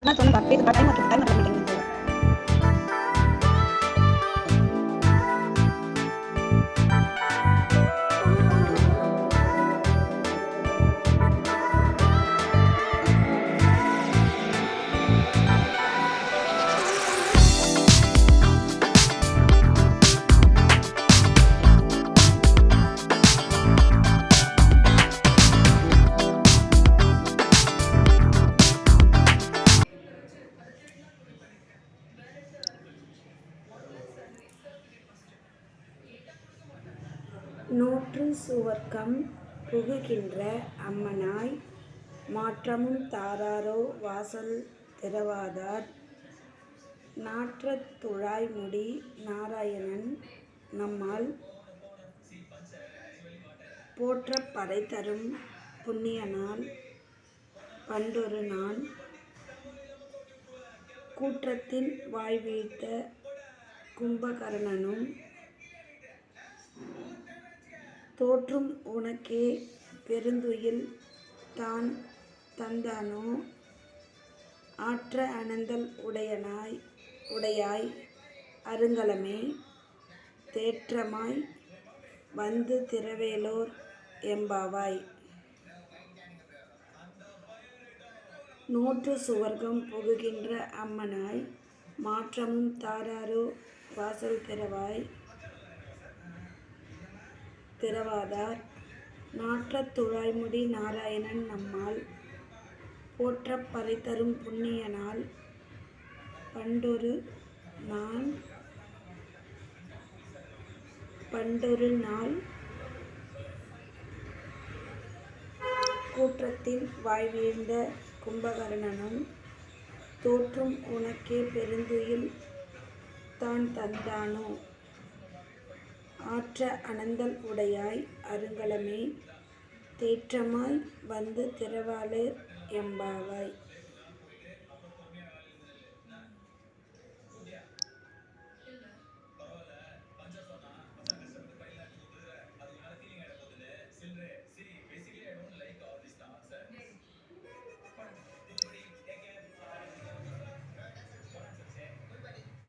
நான் சொன்னேன் டைம் மாட்டேங்குது. நூற்று சுவர்க்கம் புகுகின்ற அம்மனாய் மாற்றமும் தாராரோ வாசல் திறவாதார் நாற்றத் துழாய்முடி நாராயணன் நம்மால் போற்றப் பறைதரும் புண்ணியநாள் பண்டொரு நாள் கூற்றத்தின் வாய்வீழ்த்த கும்பகர்ணனும் தோற்றும் உனக்கே பெருந்துயில் தான் தந்தானோ ஆற்ற அனந்தல் உடையாய் அருங்கலமே தேற்றமாய் வந்து திரவேலோர் எம்பாவாய். நூற்று சுவர்க்கம் புகுகின்ற அம்மனாய் மாற்றமும் தாராரோ வாசல் திறவாதார் நாற்றத் துழாய்முடி நாராயணன் நம்மால் போற்றப் பறைதரும் புண்ணிய நாள் பண்டொரு நாள் கூற்றத்தின் வாய்வீழ்ந்த கும்பகர்ணனும் தோற்றும் உனக்கே பெருந்துயில் தான் தந்தானோ ஆற்ற அனந்தல் உடையாய் அருங்கலமே தேற்றமாய் வந்து திரவேலோர் எம்பாவாய்.